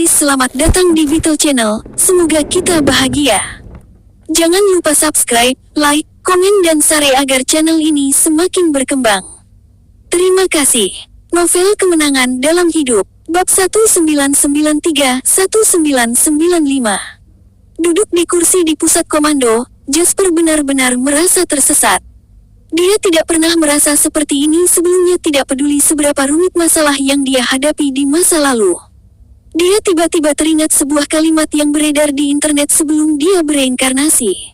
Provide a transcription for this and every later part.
Selamat datang di Vital Channel, semoga kita bahagia. Jangan lupa subscribe, like, komen dan share agar channel ini semakin berkembang. Terima kasih. Novel Kemenangan Dalam Hidup, Bab 1993-1995. Duduk di kursi di pusat komando, Jasper benar-benar merasa tersesat. Dia tidak pernah merasa seperti ini sebelumnya, tidak peduli seberapa rumit masalah yang dia hadapi di masa lalu. Dia tiba-tiba teringat sebuah kalimat yang beredar di internet sebelum dia bereinkarnasi.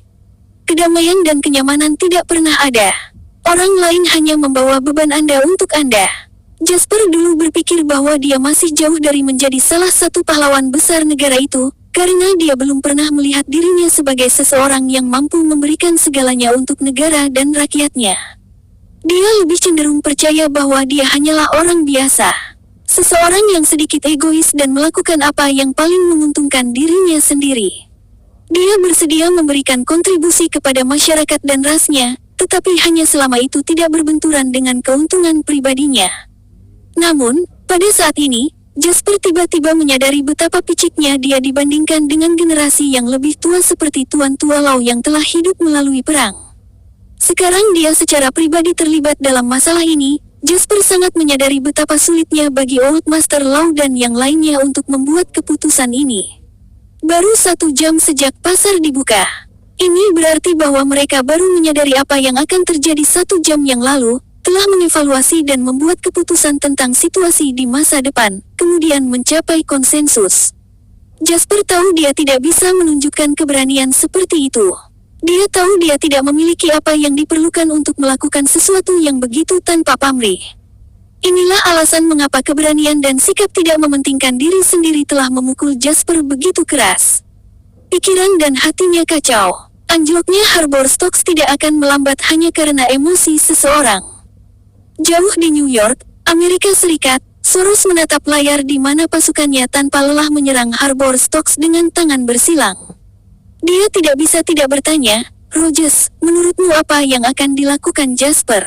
Kedamaian dan kenyamanan tidak pernah ada. Orang lain hanya membawa beban Anda untuk Anda. Jasper dulu berpikir bahwa dia masih jauh dari menjadi salah satu pahlawan besar negara itu, karena dia belum pernah melihat dirinya sebagai seseorang yang mampu memberikan segalanya untuk negara dan rakyatnya. Dia lebih cenderung percaya bahwa dia hanyalah orang biasa. Seseorang yang sedikit egois dan melakukan apa yang paling menguntungkan dirinya sendiri. Dia bersedia memberikan kontribusi kepada masyarakat dan rasnya, tetapi hanya selama itu tidak berbenturan dengan keuntungan pribadinya. Namun, pada saat ini, Jasper tiba-tiba menyadari betapa piciknya dia dibandingkan dengan generasi yang lebih tua seperti Tuan Tua Lau yang telah hidup melalui perang. Sekarang dia secara pribadi terlibat dalam masalah ini. Jasper sangat menyadari betapa sulitnya bagi Old Master Lau dan yang lainnya untuk membuat keputusan ini. Baru 1 jam sejak pasar dibuka. Ini berarti bahwa mereka baru menyadari apa yang akan terjadi 1 jam yang lalu, telah mengevaluasi dan membuat keputusan tentang situasi di masa depan, kemudian mencapai konsensus. Jasper tahu dia tidak bisa menunjukkan keberanian seperti itu. Dia tahu dia tidak memiliki apa yang diperlukan untuk melakukan sesuatu yang begitu tanpa pamrih. Inilah alasan mengapa keberanian dan sikap tidak mementingkan diri sendiri telah memukul Jasper begitu keras. Pikiran dan hatinya kacau. Anjloknya Harbor Stocks tidak akan melambat hanya karena emosi seseorang. Jauh di New York, Amerika Serikat, Soros menatap layar di mana pasukannya tanpa lelah menyerang Harbor Stocks dengan tangan bersilang. Dia tidak bisa tidak bertanya, "Rogers, menurutmu apa yang akan dilakukan Jasper?"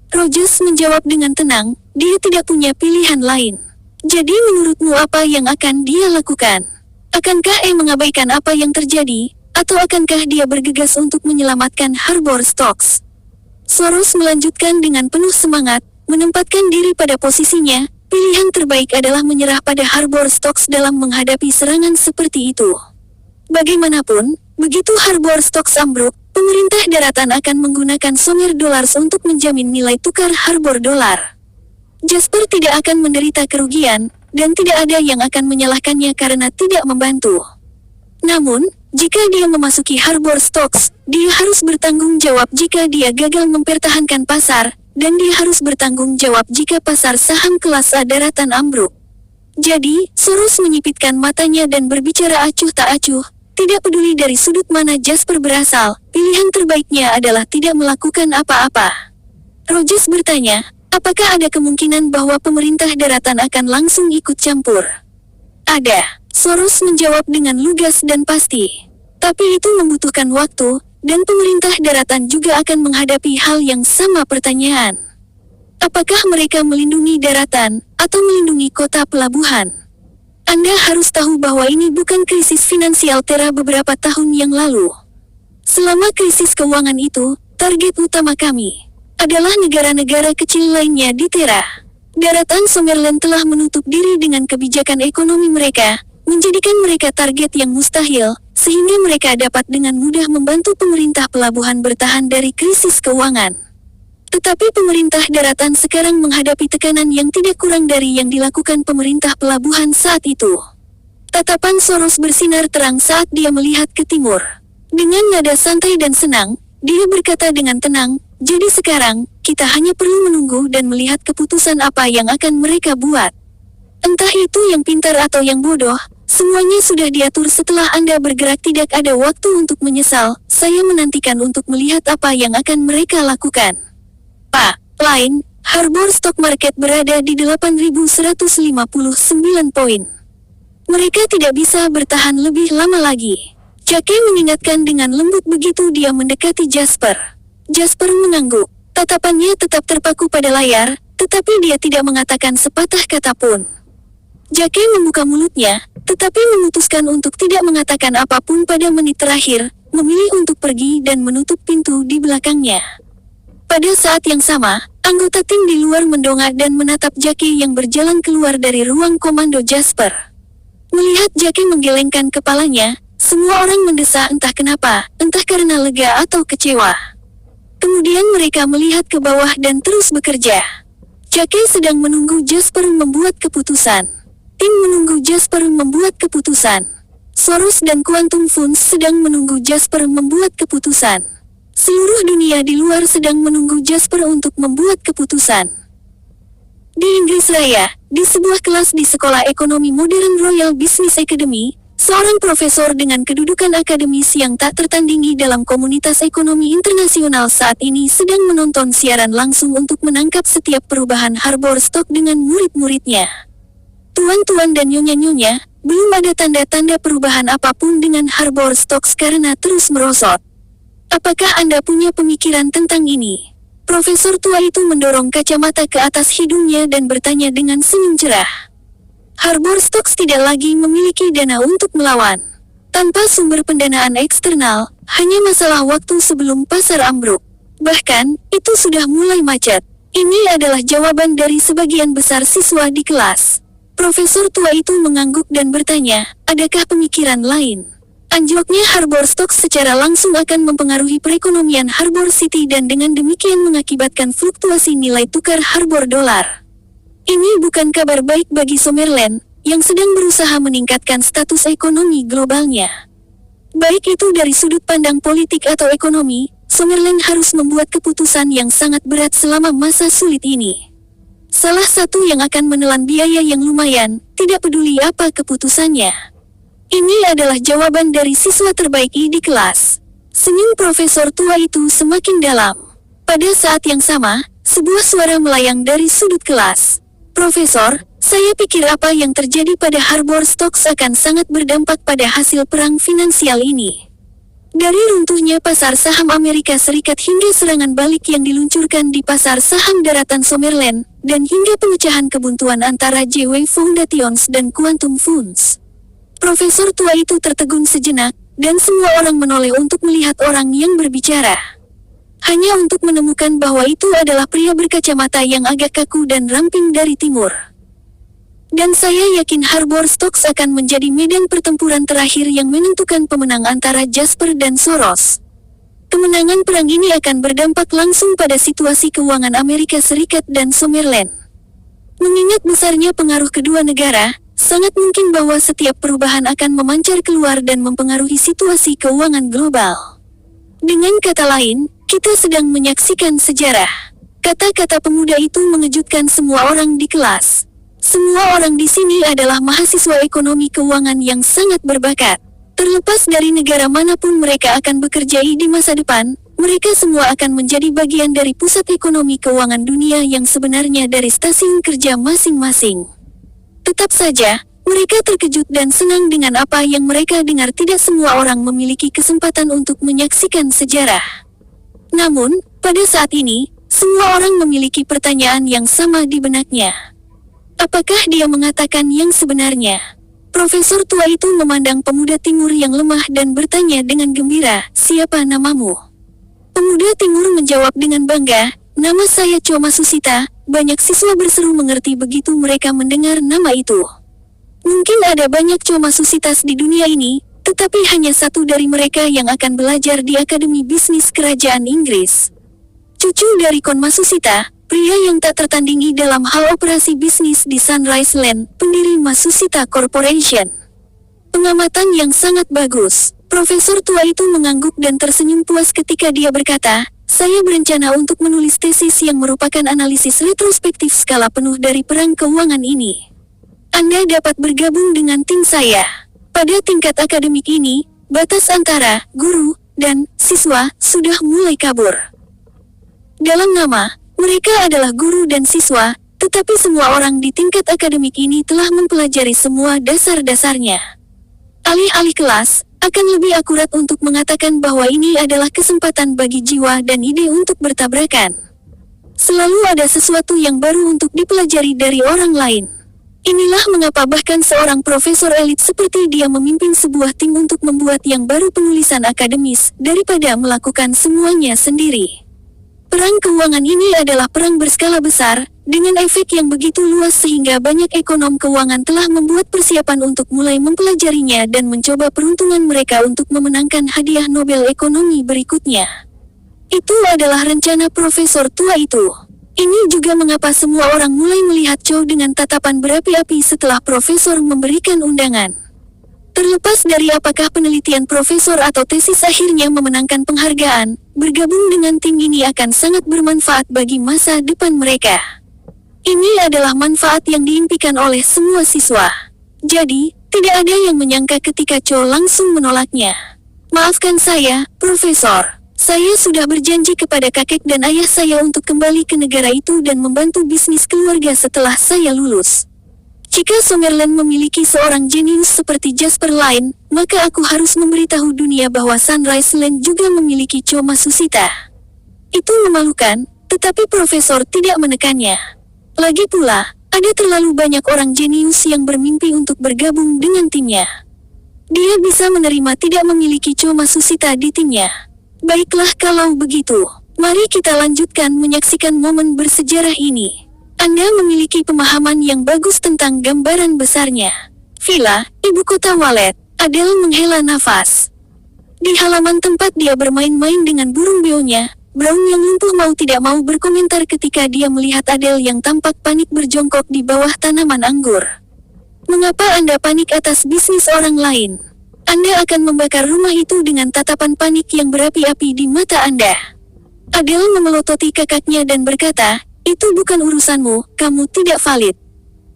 Rogers menjawab dengan tenang, dia tidak punya pilihan lain. "Jadi menurutmu apa yang akan dia lakukan? Akankah mengabaikan apa yang terjadi, atau akankah dia bergegas untuk menyelamatkan Harbor Stocks?" Soros melanjutkan dengan penuh semangat, menempatkan diri pada posisinya. Pilihan terbaik adalah menyerah pada Harbor Stocks dalam menghadapi serangan seperti itu. Bagaimanapun, begitu Harbor Stocks ambruk, pemerintah daratan akan menggunakan Songer Dollars untuk menjamin nilai tukar Harbor Dollar. Jasper tidak akan menderita kerugian, dan tidak ada yang akan menyalahkannya karena tidak membantu. Namun, jika dia memasuki Harbor Stocks, dia harus bertanggung jawab jika dia gagal mempertahankan pasar, dan dia harus bertanggung jawab jika pasar saham kelas A daratan ambruk. Jadi, Soros menyipitkan matanya dan berbicara acuh tak acuh, tidak peduli dari sudut mana Jasper berasal, pilihan terbaiknya adalah tidak melakukan apa-apa. Rogers bertanya, apakah ada kemungkinan bahwa pemerintah daratan akan langsung ikut campur? Ada, Soros menjawab dengan lugas dan pasti. Tapi itu membutuhkan waktu, dan pemerintah daratan juga akan menghadapi hal yang sama pertanyaan. Apakah mereka melindungi daratan, atau melindungi kota pelabuhan? Anda harus tahu bahwa ini bukan krisis finansial Terra beberapa tahun yang lalu. Selama krisis keuangan itu, target utama kami adalah negara-negara kecil lainnya di Terra. Daratan Summerland telah menutup diri dengan kebijakan ekonomi mereka, menjadikan mereka target yang mustahil, sehingga mereka dapat dengan mudah membantu pemerintah pelabuhan bertahan dari krisis keuangan. Tetapi pemerintah daratan sekarang menghadapi tekanan yang tidak kurang dari yang dilakukan pemerintah pelabuhan saat itu. Tatapan Soros bersinar terang saat dia melihat ke timur. Dengan nada santai dan senang, dia berkata dengan tenang, "Jadi sekarang, kita hanya perlu menunggu dan melihat keputusan apa yang akan mereka buat. Entah itu yang pintar atau yang bodoh, semuanya sudah diatur setelah Anda bergerak, tidak ada waktu untuk menyesal. Saya menantikan untuk melihat apa yang akan mereka lakukan." Pak, lain, Harbor Stock Market berada di 8.159 poin. Mereka tidak bisa bertahan lebih lama lagi. Jake mengingatkan dengan lembut begitu dia mendekati Jasper. Jasper mengangguk. Tatapannya tetap terpaku pada layar, tetapi dia tidak mengatakan sepatah kata pun. Jake membuka mulutnya, tetapi memutuskan untuk tidak mengatakan apapun pada menit terakhir, memilih untuk pergi dan menutup pintu di belakangnya. Pada saat yang sama, anggota tim di luar mendongak dan menatap Jake yang berjalan keluar dari ruang komando Jasper. Melihat Jake menggelengkan kepalanya, semua orang mendesah entah kenapa, entah karena lega atau kecewa. Kemudian mereka melihat ke bawah dan terus bekerja. Jake sedang menunggu Jasper membuat keputusan. Tim menunggu Jasper membuat keputusan. Soros dan Quantum Funds sedang menunggu Jasper membuat keputusan. Seluruh dunia di luar sedang menunggu Jasper untuk membuat keputusan. Di Inggris Raya, di sebuah kelas di Sekolah Ekonomi Modern Royal Business Academy, seorang profesor dengan kedudukan akademis yang tak tertandingi dalam komunitas ekonomi internasional saat ini sedang menonton siaran langsung untuk menangkap setiap perubahan Harbor Stock dengan murid-muridnya. Tuan-tuan dan nyonya-nyonya, belum ada tanda-tanda perubahan apapun dengan Harbor Stocks karena terus merosot. Apakah Anda punya pemikiran tentang ini? Profesor tua itu mendorong kacamata ke atas hidungnya dan bertanya dengan senyum cerah. Harbor Stocks tidak lagi memiliki dana untuk melawan. Tanpa sumber pendanaan eksternal, hanya masalah waktu sebelum pasar ambruk. Bahkan, itu sudah mulai macet. Ini adalah jawaban dari sebagian besar siswa di kelas. Profesor tua itu mengangguk dan bertanya, adakah pemikiran lain? Anjloknya Harbor Stocks secara langsung akan mempengaruhi perekonomian Harbor City dan dengan demikian mengakibatkan fluktuasi nilai tukar Harbor dolar. Ini bukan kabar baik bagi Summerland, yang sedang berusaha meningkatkan status ekonomi globalnya. Baik itu dari sudut pandang politik atau ekonomi, Summerland harus membuat keputusan yang sangat berat selama masa sulit ini. Salah satu yang akan menelan biaya yang lumayan, tidak peduli apa keputusannya. Ini adalah jawaban dari siswa terbaik di kelas. Senyum profesor tua itu semakin dalam. Pada saat yang sama, sebuah suara melayang dari sudut kelas. Profesor, saya pikir apa yang terjadi pada Harbor Stocks akan sangat berdampak pada hasil perang finansial ini. Dari runtuhnya pasar saham Amerika Serikat hingga serangan balik yang diluncurkan di pasar saham daratan Summerland, dan hingga pemecahan kebuntuan antara JW Foundations dan Quantum Funds. Profesor tua itu tertegun sejenak, dan semua orang menoleh untuk melihat orang yang berbicara. Hanya untuk menemukan bahwa itu adalah pria berkacamata yang agak kaku dan ramping dari timur. Dan saya yakin Harbor Stocks akan menjadi medan pertempuran terakhir yang menentukan pemenang antara Jasper dan Soros. Kemenangan perang ini akan berdampak langsung pada situasi keuangan Amerika Serikat dan Summerland. Mengingat besarnya pengaruh kedua negara, sangat mungkin bahwa setiap perubahan akan memancar keluar dan mempengaruhi situasi keuangan global. Dengan kata lain, kita sedang menyaksikan sejarah. Kata-kata pemuda itu mengejutkan semua orang di kelas. Semua orang di sini adalah mahasiswa ekonomi keuangan yang sangat berbakat. Terlepas dari negara manapun mereka akan bekerja di masa depan, mereka semua akan menjadi bagian dari pusat ekonomi keuangan dunia yang sebenarnya dari stasiun kerja masing-masing. Tetap saja, mereka terkejut dan senang dengan apa yang mereka dengar. Tidak semua orang memiliki kesempatan untuk menyaksikan sejarah. Namun, pada saat ini, semua orang memiliki pertanyaan yang sama di benaknya. Apakah dia mengatakan yang sebenarnya? Profesor tua itu memandang pemuda timur yang lemah dan bertanya dengan gembira, siapa namamu? Pemuda timur menjawab dengan bangga, nama saya Choma Susita. Banyak siswa berseru mengerti begitu mereka mendengar nama itu. Mungkin ada banyak Choma Susitas di dunia ini, tetapi hanya satu dari mereka yang akan belajar di Akademi Bisnis Kerajaan Inggris. Cucu dari Kon Masusita, pria yang tak tertandingi dalam hal operasi bisnis di Sunrise Land, pendiri Masusita Corporation. Pengamatan yang sangat bagus. Profesor tua itu mengangguk dan tersenyum puas ketika dia berkata, saya berencana untuk menulis tesis yang merupakan analisis retrospektif skala penuh dari perang keuangan ini. Anda dapat bergabung dengan tim saya. Pada tingkat akademik ini, batas antara guru dan siswa sudah mulai kabur. Dalam nama, mereka adalah guru dan siswa, tetapi semua orang di tingkat akademik ini telah mempelajari semua dasar-dasarnya. Alih-alih kelas, akan lebih akurat untuk mengatakan bahwa ini adalah kesempatan bagi jiwa dan ide untuk bertabrakan. Selalu ada sesuatu yang baru untuk dipelajari dari orang lain. Inilah mengapa bahkan seorang profesor elit seperti dia memimpin sebuah tim untuk membuat yang baru penulisan akademis, daripada melakukan semuanya sendiri. Perang keuangan ini adalah perang berskala besar, dengan efek yang begitu luas sehingga banyak ekonom keuangan telah membuat persiapan untuk mulai mempelajarinya dan mencoba peruntungan mereka untuk memenangkan hadiah Nobel Ekonomi berikutnya. Itu adalah rencana profesor tua itu. Ini juga mengapa semua orang mulai melihat Chow dengan tatapan berapi-api setelah profesor memberikan undangan. Terlepas dari apakah penelitian profesor atau tesis akhirnya memenangkan penghargaan, bergabung dengan tim ini akan sangat bermanfaat bagi masa depan mereka. Ini adalah manfaat yang diimpikan oleh semua siswa. Jadi, tidak ada yang menyangka ketika Chow langsung menolaknya. Maafkan saya, Profesor. Saya sudah berjanji kepada kakek dan ayah saya untuk kembali ke negara itu dan membantu bisnis keluarga setelah saya lulus. Jika Summerland memiliki seorang jenius seperti Jasper Line, maka aku harus memberitahu dunia bahwa Sunrise Land juga memiliki Chow Masushita. Itu memalukan, tetapi Profesor tidak menekannya. Lagi pula, ada terlalu banyak orang jenius yang bermimpi untuk bergabung dengan timnya. Dia bisa menerima tidak memiliki Chow Masushita di timnya. Baiklah kalau begitu, mari kita lanjutkan menyaksikan momen bersejarah ini. Anda memiliki pemahaman yang bagus tentang gambaran besarnya. Villa, ibu kota Walet. Adele menghela nafas. Di halaman tempat dia bermain-main dengan burung beonya, Brown yang lumpuh mau tidak mau berkomentar ketika dia melihat Adele yang tampak panik berjongkok di bawah tanaman anggur. Mengapa Anda panik atas bisnis orang lain? Anda akan membakar rumah itu dengan tatapan panik yang berapi-api di mata Anda. Adele memelototi kakaknya dan berkata, itu bukan urusanmu, kamu tidak valid.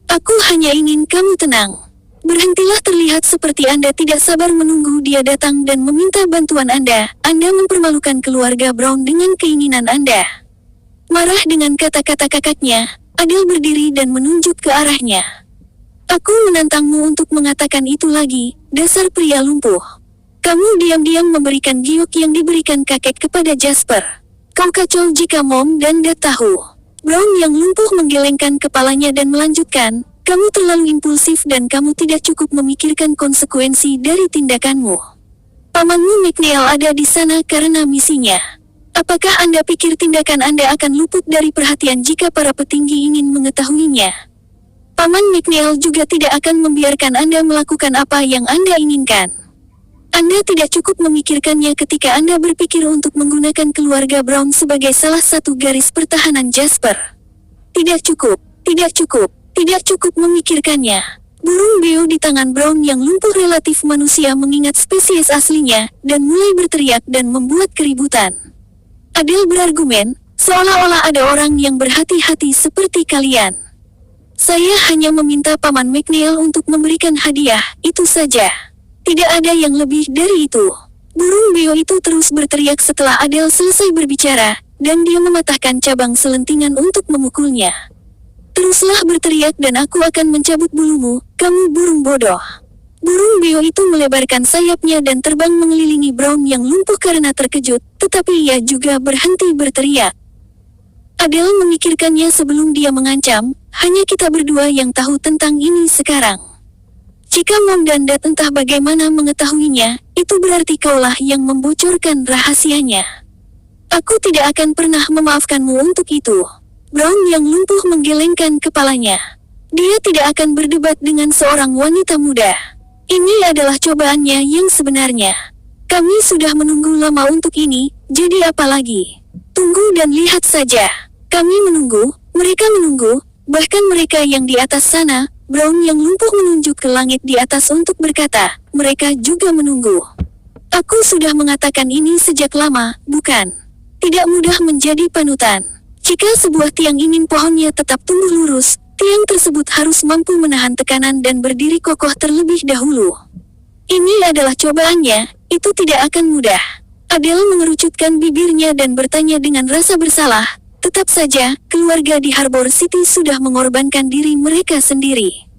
Aku hanya ingin kamu tenang. Berhentilah terlihat seperti Anda tidak sabar menunggu dia datang dan meminta bantuan Anda. Anda mempermalukan keluarga Brown dengan keinginan Anda. Marah dengan kata-kata kakaknya, Adele berdiri dan menunjuk ke arahnya. Aku menantangmu untuk mengatakan itu lagi, dasar pria lumpuh. Kamu diam-diam memberikan giok yang diberikan kakek kepada Jasper. Kau kacau jika Mom dan Dad tahu. Brown yang lumpuh menggelengkan kepalanya dan melanjutkan, kamu terlalu impulsif dan kamu tidak cukup memikirkan konsekuensi dari tindakanmu. Pamanmu McNeil ada di sana karena misinya. Apakah Anda pikir tindakan Anda akan luput dari perhatian jika para petinggi ingin mengetahuinya? Paman McNeil juga tidak akan membiarkan Anda melakukan apa yang Anda inginkan. Anda tidak cukup memikirkannya ketika Anda berpikir untuk menggunakan keluarga Brown sebagai salah satu garis pertahanan Jasper. Tidak cukup, tidak cukup, tidak cukup memikirkannya. Burung beo di tangan Brown yang lumpuh relatif manusia mengingat spesies aslinya, dan mulai berteriak dan membuat keributan. Adele berargumen, seolah-olah ada orang yang berhati-hati seperti kalian. Saya hanya meminta Paman McNeil untuk memberikan hadiah, itu saja. Tidak ada yang lebih dari itu. Burung beo itu terus berteriak setelah Adele selesai berbicara, dan dia mematahkan cabang selentingan untuk memukulnya. Teruslah berteriak dan aku akan mencabut bulumu, kamu burung bodoh. Burung beo itu melebarkan sayapnya dan terbang mengelilingi Brown yang lumpuh karena terkejut, tetapi ia juga berhenti berteriak. Adele memikirkannya sebelum dia mengancam, hanya kita berdua yang tahu tentang ini sekarang. Jika Mom dan Dad entah bagaimana mengetahuinya, itu berarti kaulah yang membocorkan rahasianya. Aku tidak akan pernah memaafkanmu untuk itu. Brown yang lumpuh menggelengkan kepalanya. Dia tidak akan berdebat dengan seorang wanita muda. Ini adalah cobaannya yang sebenarnya. Kami sudah menunggu lama untuk ini, jadi apa lagi? Tunggu dan lihat saja. Kami menunggu, mereka menunggu, bahkan mereka yang di atas sana. Brown yang lumpuh menunjuk ke langit di atas untuk berkata, mereka juga menunggu. Aku sudah mengatakan ini sejak lama, bukan? Tidak mudah menjadi panutan. Jika sebuah tiang ingin pohonnya tetap tumbuh lurus, tiang tersebut harus mampu menahan tekanan dan berdiri kokoh terlebih dahulu. Ini adalah cobaannya, itu tidak akan mudah. Adele mengerucutkan bibirnya dan bertanya dengan rasa bersalah. Tetap saja, keluarga di Harbor City sudah mengorbankan diri mereka sendiri.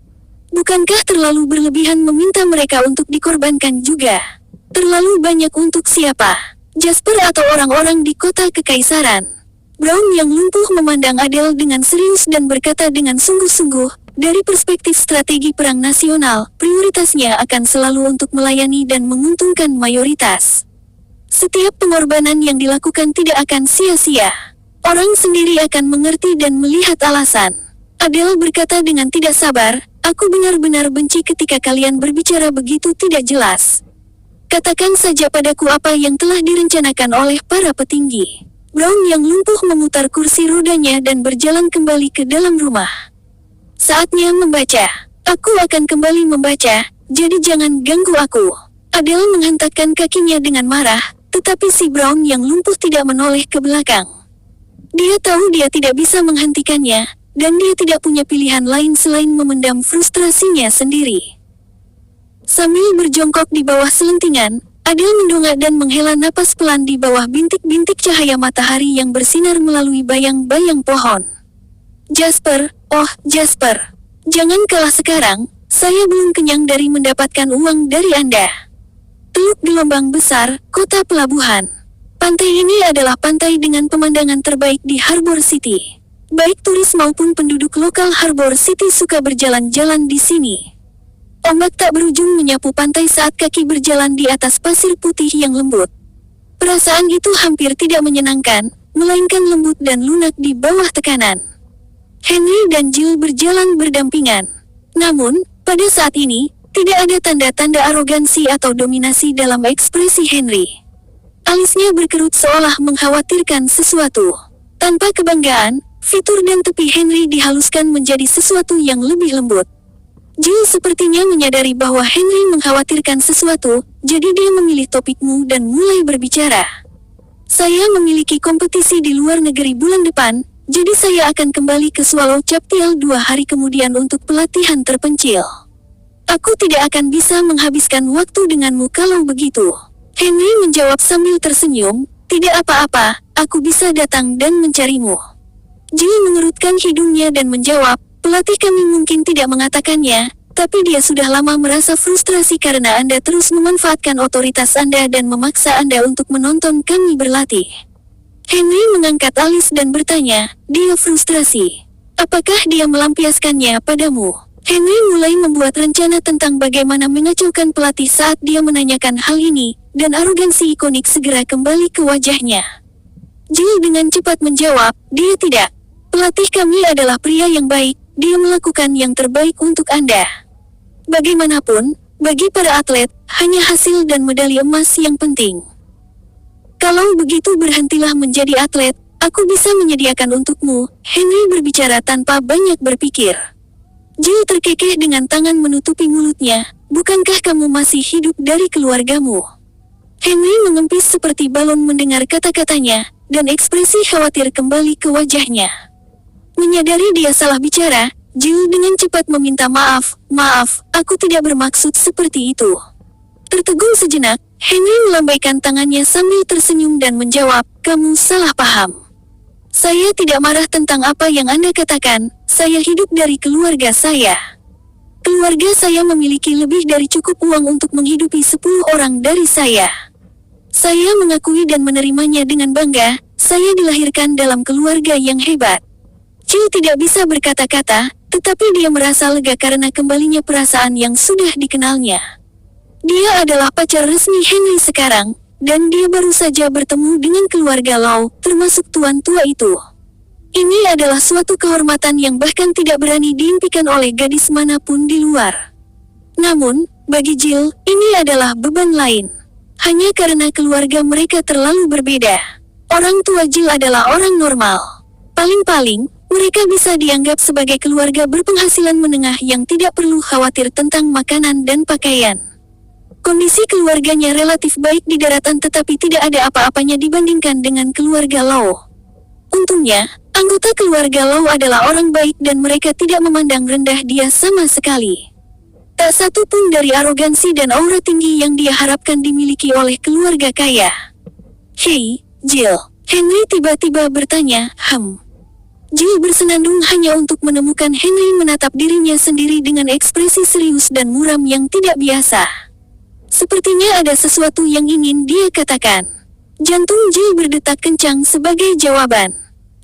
Bukankah terlalu berlebihan meminta mereka untuk dikorbankan juga? Terlalu banyak untuk siapa? Jasper atau orang-orang di kota kekaisaran? Brown yang lumpuh memandang Adele dengan serius dan berkata dengan sungguh-sungguh, dari perspektif strategi perang nasional, prioritasnya akan selalu untuk melayani dan menguntungkan mayoritas. Setiap pengorbanan yang dilakukan tidak akan sia-sia. Orang sendiri akan mengerti dan melihat alasan. Adele berkata dengan tidak sabar, "Aku benar-benar benci ketika kalian berbicara begitu tidak jelas. Katakan saja padaku apa yang telah direncanakan oleh para petinggi." Brown yang lumpuh memutar kursi rodanya dan berjalan kembali ke dalam rumah. "Saatnya membaca. Aku akan kembali membaca, jadi jangan ganggu aku." Adele menghentakkan kakinya dengan marah, tetapi si Brown yang lumpuh tidak menoleh ke belakang. Dia tahu dia tidak bisa menghentikannya, dan dia tidak punya pilihan lain selain memendam frustrasinya sendiri. Sambil berjongkok di bawah selentingan, Adele mendongak dan menghela napas pelan di bawah bintik-bintik cahaya matahari yang bersinar melalui bayang-bayang pohon. "Jasper, oh Jasper, jangan kalah sekarang, saya belum kenyang dari mendapatkan uang dari Anda." Teluk Gelombang Besar, kota pelabuhan. Pantai ini adalah pantai dengan pemandangan terbaik di Harbor City. Baik turis maupun penduduk lokal Harbor City suka berjalan-jalan di sini. Ombak tak berujung menyapu pantai saat kaki berjalan di atas pasir putih yang lembut. Perasaan itu hampir tidak menyenangkan, melainkan lembut dan lunak di bawah tekanan. Henry dan Jill berjalan berdampingan. Namun, pada saat ini, tidak ada tanda-tanda arogansi atau dominasi dalam ekspresi Henry. Alisnya berkerut seolah mengkhawatirkan sesuatu. Tanpa kebanggaan, fitur dan tepi Henry dihaluskan menjadi sesuatu yang lebih lembut. Jill sepertinya menyadari bahwa Henry mengkhawatirkan sesuatu, jadi dia memilih topikmu dan mulai berbicara. "Saya memiliki kompetisi di luar negeri bulan depan, jadi saya akan kembali ke Swallow Chapel 2 hari kemudian untuk pelatihan terpencil. Aku tidak akan bisa menghabiskan waktu denganmu kalau begitu." Henry menjawab sambil tersenyum, "Tidak apa-apa, aku bisa datang dan mencarimu." Jill mengerutkan hidungnya dan menjawab, "Pelatih kami mungkin tidak mengatakannya, tapi dia sudah lama merasa frustrasi karena Anda terus memanfaatkan otoritas Anda dan memaksa Anda untuk menonton kami berlatih." Henry mengangkat alis dan bertanya, "Dia frustrasi? Apakah dia melampiaskannya padamu?" Henry mulai membuat rencana tentang bagaimana mengacaukan pelatih saat dia menanyakan hal ini, dan arogansi ikonik segera kembali ke wajahnya. Jill dengan cepat menjawab, "Dia tidak. Pelatih kami adalah pria yang baik, dia melakukan yang terbaik untuk Anda. Bagaimanapun, bagi para atlet, hanya hasil dan medali emas yang penting. Kalau begitu berhentilah menjadi atlet, aku bisa menyediakan untukmu." Henry berbicara tanpa banyak berpikir. Jill terkekeh dengan tangan menutupi mulutnya, "Bukankah kamu masih hidup dari keluargamu?" Henry mengempis seperti balon mendengar kata-katanya, dan ekspresi khawatir kembali ke wajahnya. Menyadari dia salah bicara, Jill dengan cepat meminta maaf, "Maaf, aku tidak bermaksud seperti itu." Tertegun sejenak, Henry melambaikan tangannya sambil tersenyum dan menjawab, "Kamu salah paham. Saya tidak marah tentang apa yang Anda katakan, saya hidup dari keluarga saya. Keluarga saya memiliki lebih dari cukup uang untuk menghidupi 10 orang dari saya. Saya mengakui dan menerimanya dengan bangga, saya dilahirkan dalam keluarga yang hebat." Jill tidak bisa berkata-kata, tetapi dia merasa lega karena kembalinya perasaan yang sudah dikenalnya. Dia adalah pacar resmi Henry sekarang, dan dia baru saja bertemu dengan keluarga Law, termasuk tuan tua itu. Ini adalah suatu kehormatan yang bahkan tidak berani diimpikan oleh gadis manapun di luar. Namun, bagi Jill, ini adalah beban lain. Hanya karena keluarga mereka terlalu berbeda. Orang tua Jill adalah orang normal. Paling-paling, mereka bisa dianggap sebagai keluarga berpenghasilan menengah yang tidak perlu khawatir tentang makanan dan pakaian. Kondisi keluarganya relatif baik di daratan tetapi tidak ada apa-apanya dibandingkan dengan keluarga Law. Untungnya, anggota keluarga Law adalah orang baik dan mereka tidak memandang rendah dia sama sekali. Tak satu pun dari arogansi dan aura tinggi yang dia harapkan dimiliki oleh keluarga kaya. "Hei, Jill," Henry tiba-tiba bertanya, Jill bersenandung hanya untuk menemukan Henry menatap dirinya sendiri dengan ekspresi serius dan muram yang tidak biasa. Sepertinya ada sesuatu yang ingin dia katakan. Jantung Jill berdetak kencang sebagai jawaban.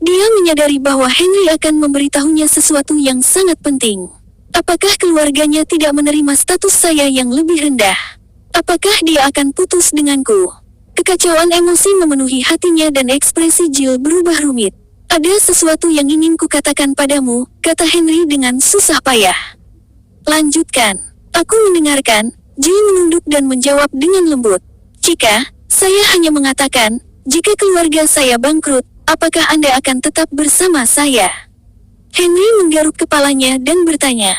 Dia menyadari bahwa Henry akan memberitahunya sesuatu yang sangat penting. Apakah keluarganya tidak menerima status saya yang lebih rendah? Apakah dia akan putus denganku? Kekacauan emosi memenuhi hatinya dan ekspresi Jill berubah rumit. Ada sesuatu yang ingin kukatakan padamu, kata Henry dengan susah payah. Lanjutkan. Aku mendengarkan. Jill menunduk dan menjawab dengan lembut. Jika saya hanya mengatakan, jika keluarga saya bangkrut, apakah Anda akan tetap bersama saya? Henry menggaruk kepalanya dan bertanya.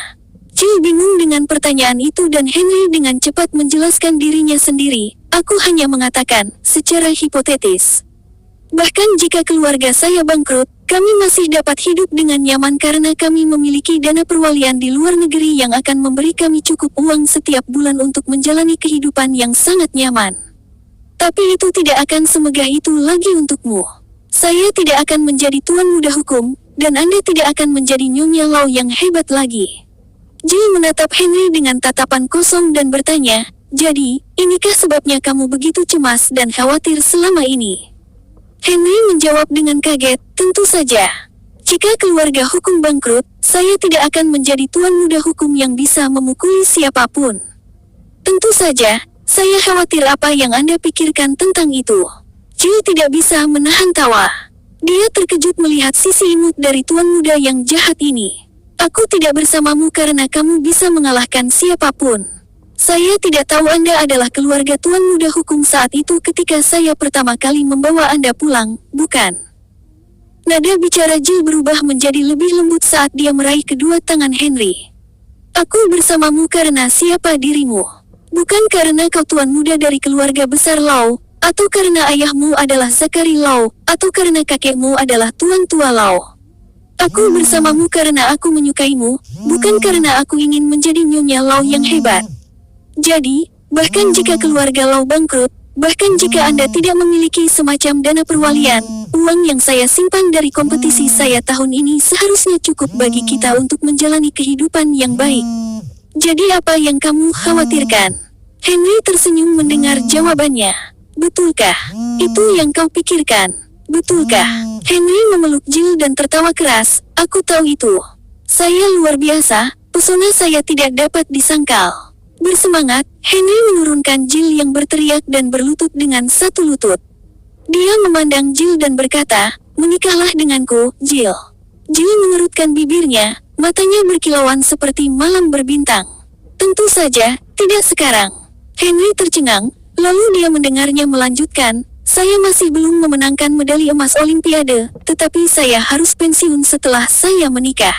Jill bingung dengan pertanyaan itu dan Henry dengan cepat menjelaskan dirinya sendiri. Aku hanya mengatakan, secara hipotetis. Bahkan jika keluarga saya bangkrut, kami masih dapat hidup dengan nyaman karena kami memiliki dana perwalian di luar negeri yang akan memberi kami cukup uang setiap bulan untuk menjalani kehidupan yang sangat nyaman. Tapi itu tidak akan semegah itu lagi untukmu. Saya tidak akan menjadi tuan muda hukum, dan Anda tidak akan menjadi Nyonya Lau yang hebat lagi. Jill menatap Henry dengan tatapan kosong dan bertanya, jadi, inikah sebabnya kamu begitu cemas dan khawatir selama ini? Henry menjawab dengan kaget, tentu saja. Jika keluarga hukum bangkrut, saya tidak akan menjadi tuan muda hukum yang bisa memukuli siapapun. Tentu saja, saya khawatir apa yang Anda pikirkan tentang itu. Jill tidak bisa menahan tawa. Dia terkejut melihat sisi imut dari tuan muda yang jahat ini. Aku tidak bersamamu karena kamu bisa mengalahkan siapapun. Saya tidak tahu Anda adalah keluarga tuan muda hukum saat itu ketika saya pertama kali membawa Anda pulang, bukan? Nada bicara Jill berubah menjadi lebih lembut saat dia meraih kedua tangan Henry. Aku bersamamu karena siapa dirimu? Bukan karena kau tuan muda dari keluarga besar Lau, atau karena ayahmu adalah Zachary Lau, atau karena kakekmu adalah tuan tua Lau. Aku bersamamu karena aku menyukaimu, bukan karena aku ingin menjadi Nyonya Lau yang hebat. Jadi, bahkan jika keluarga Lau bangkrut, bahkan jika Anda tidak memiliki semacam dana perwalian, uang yang saya simpan dari kompetisi saya tahun ini seharusnya cukup bagi kita untuk menjalani kehidupan yang baik. Jadi apa yang kamu khawatirkan? Henry tersenyum mendengar jawabannya. Betulkah? Itu yang kau pikirkan? Betulkah? Henry memeluk Jill dan tertawa keras. Aku tahu itu. Saya luar biasa, pesona saya tidak dapat disangkal. Bersemangat, Henry menurunkan Jill yang berteriak dan berlutut dengan satu lutut. Dia memandang Jill dan berkata, menikahlah denganku, Jill. Jill mengerutkan bibirnya, matanya berkilauan seperti malam berbintang. Tentu saja, tidak sekarang. Henry tercengang, lalu dia mendengarnya melanjutkan, saya masih belum memenangkan medali emas Olimpiade, tetapi saya harus pensiun setelah saya menikah.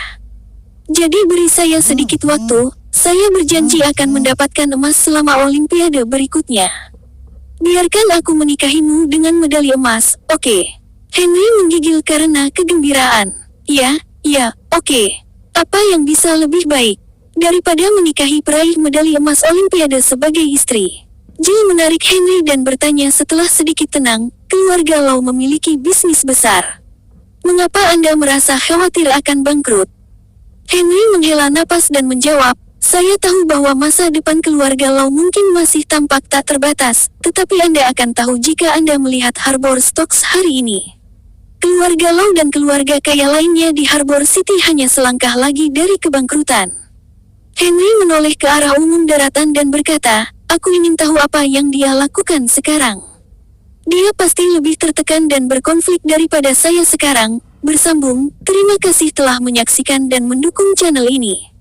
Jadi beri saya sedikit waktu, saya berjanji akan mendapatkan emas selama Olimpiade berikutnya. Biarkan aku menikahimu dengan medali emas, oke? Henry menggigil karena kegembiraan. Ya, oke. Apa yang bisa lebih baik daripada menikahi peraih medali emas Olimpiade sebagai istri? Jill menarik Henry dan bertanya setelah sedikit tenang, keluarga Lau memiliki bisnis besar. Mengapa Anda merasa khawatir akan bangkrut? Henry menghela napas dan menjawab, saya tahu bahwa masa depan keluarga Lau mungkin masih tampak tak terbatas, tetapi Anda akan tahu jika Anda melihat Harbor Stocks hari ini. Keluarga Lau dan keluarga kaya lainnya di Harbor City hanya selangkah lagi dari kebangkrutan. Henry menoleh ke arah umum daratan dan berkata, aku ingin tahu apa yang dia lakukan sekarang. Dia pasti lebih tertekan dan berkonflik daripada saya sekarang. Bersambung, terima kasih telah menyaksikan dan mendukung channel ini.